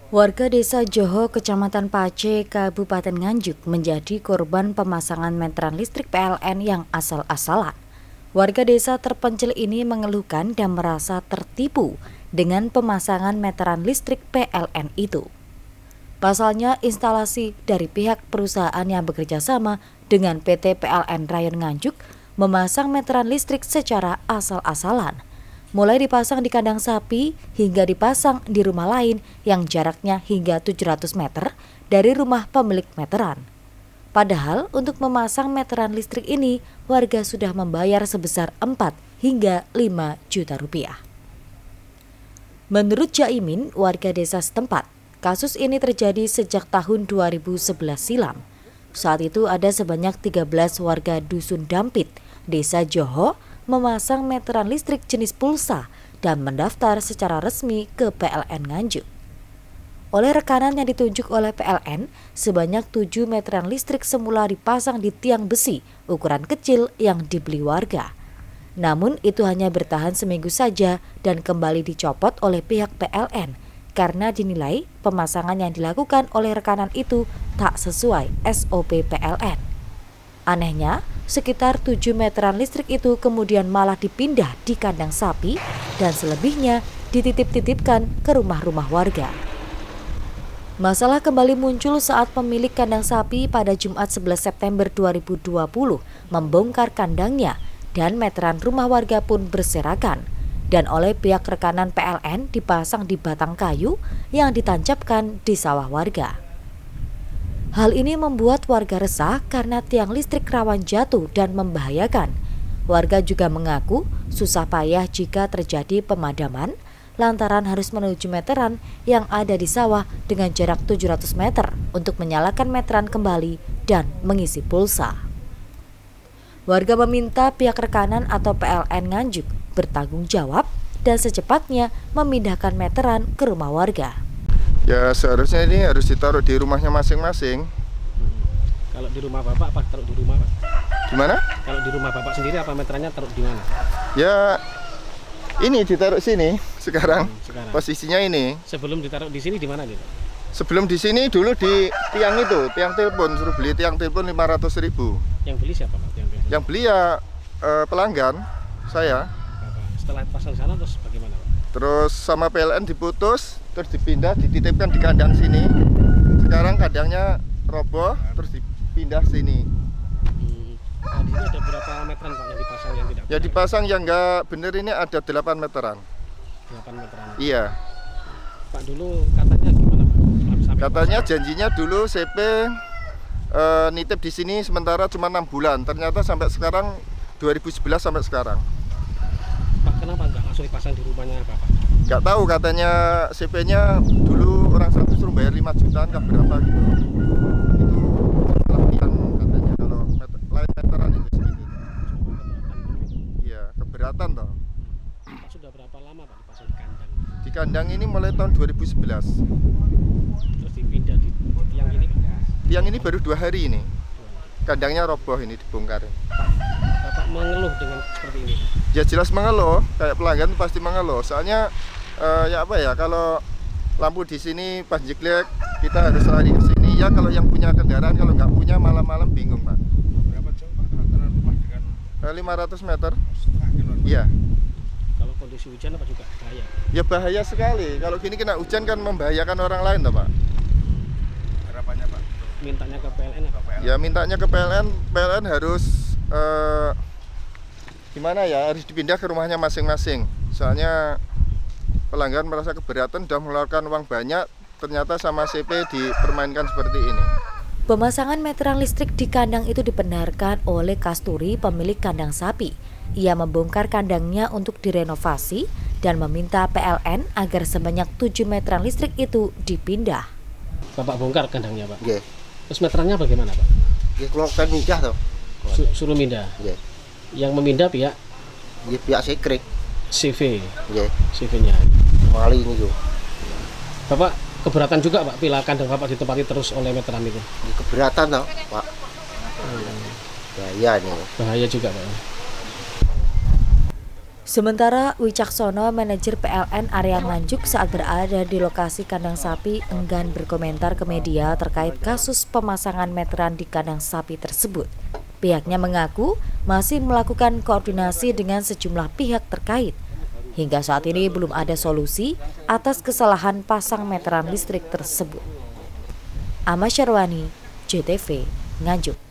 Warga Desa Joho, Kecamatan Pace, Kabupaten Nganjuk menjadi korban pemasangan meteran listrik PLN yang asal-asalan. Warga desa terpencil ini mengeluhkan dan merasa tertipu dengan pemasangan meteran listrik PLN itu. Pasalnya, instalasi dari pihak perusahaan yang bekerja sama dengan PT PLN Rayon Nganjuk memasang meteran listrik secara asal-asalan. Mulai dipasang di kandang sapi hingga dipasang di rumah lain yang jaraknya hingga 700 meter dari rumah pemilik meteran. Padahal untuk memasang meteran listrik ini, warga sudah membayar sebesar 4 hingga 5 juta rupiah. Menurut Jaimin, warga desa setempat, kasus ini terjadi sejak tahun 2011 silam. Saat itu ada sebanyak 13 warga Dusun Dampit, Desa Joho, memasang meteran listrik jenis pulsa dan mendaftar secara resmi ke PLN Nganjuk. Oleh rekanan yang ditunjuk oleh PLN, sebanyak 7 meteran listrik semula dipasang di tiang besi ukuran kecil yang dibeli warga. Namun itu hanya bertahan seminggu saja dan kembali dicopot oleh pihak PLN karena dinilai pemasangan yang dilakukan oleh rekanan itu tak sesuai SOP PLN. Anehnya, sekitar 7 meteran listrik itu kemudian malah dipindah di kandang sapi dan selebihnya dititip-titipkan ke rumah-rumah warga. Masalah kembali muncul saat pemilik kandang sapi pada Jumat 11 September 2020 membongkar kandangnya dan meteran rumah warga pun berserakan dan oleh pihak rekanan PLN dipasang di batang kayu yang ditancapkan di sawah warga. Hal ini membuat warga resah karena tiang listrik rawan jatuh dan membahayakan. Warga juga mengaku susah payah jika terjadi pemadaman lantaran harus menuju meteran yang ada di sawah dengan jarak 700 meter untuk menyalakan meteran kembali dan mengisi pulsa. Warga meminta pihak rekanan atau PLN Nganjuk bertanggung jawab dan secepatnya memindahkan meteran ke rumah warga. Ya seharusnya ini harus ditaruh di rumahnya masing-masing. Kalau di rumah Bapak apa taruh di rumah Pak? Gimana? Kalau di rumah Bapak sendiri apa meterannya taruh di mana? Ya ini ditaruh sini sekarang. Sekarang. Posisinya ini. Sebelum ditaruh di sini di mana gitu? Sebelum di sini dulu di tiang itu, tiang telepon, suruh beli tiang telepon 500.000. Yang beli siapa Pak? Yang beli ya pelanggan saya. Bapak. Setelah pasang sana terus bagaimana Pak? Terus sama PLN diputus, terus dipindah, dititipkan di kandang sini. Sekarang kandangnya roboh, terus dipindah sini. Nah, di sini ada berapa meteran Pak yang dipasang yang tidak? Ya dipasang yang nggak bener ini ada 8 meteran. 8 meteran. Iya. Pak dulu katanya gimana Pak? Katanya janjinya dulu CP nitip di sini sementara cuma 6 bulan. Ternyata sampai sekarang 2011 sampai sekarang. Pak kenapa nggak langsung dipasang di rumahnya Bapak? Nggak tahu, katanya CP-nya dulu orang satu suruh bayar 5 jutaan kah berapa gitu. Itu kelebihan katanya kalau lain meteran itu segitu. Iya, keberatan toh. Pak sudah berapa lama Pak dipasang di kandang? Di kandang ini mulai tahun 2011. Terus dipindah di tiang ini Pak? Tiang ini baru 2 hari ini. Kandangnya roboh ini dibongkarin. Bapak mengeluh dengan seperti ini? Ya jelas mengeluh, kayak pelanggan pasti mengeluh. Soalnya ya apa ya, kalau lampu di sini pas jeglek kita harus lari ke sini. Ya kalau yang punya kendaraan, kalau nggak punya malam-malam bingung Pak. Berapa jauh Pak antara rumah dengan 500 meter. setengah kilometer? Iya. Kalau kondisi hujan apa juga bahaya? Ya bahaya sekali. Kalau gini kena hujan kan membahayakan orang lain toh Pak. Harapannya Pak? Mintanya ke PLN apa? Ya mintanya ke PLN harus gimana ya, harus dipindah ke rumahnya masing-masing. Soalnya pelanggan merasa keberatan, sudah mengeluarkan uang banyak, ternyata sama CP dipermainkan seperti ini. Pemasangan meteran listrik di kandang itu dibenarkan oleh Kasturi, pemilik kandang sapi. Ia membongkar kandangnya untuk direnovasi dan meminta PLN agar sebanyak 7 meteran listrik itu dipindah. Bapak bongkar kandangnya Pak? Nggih. Terus meterannya bagaimana Pak? Nggih kula kan mindah to. Suruh mindah? Nggih. Yang memindah pihak Nggih pihak sekrik. CV? Nggih. CV-nya? Wali niku. Bapak keberatan juga Pak bila kandang Bapak ditempati terus oleh meteran itu? Nggih keberatan to, Pak. Bahaya niku. Bahaya juga Pak? Sementara Wicaksono, manajer PLN area Nganjuk saat berada di lokasi kandang sapi, enggan berkomentar ke media terkait kasus pemasangan meteran di kandang sapi tersebut. Pihaknya mengaku masih melakukan koordinasi dengan sejumlah pihak terkait. Hingga saat ini belum ada solusi atas kesalahan pasang meteran listrik tersebut. Ahmad Syarwani, JTV, Nganjuk.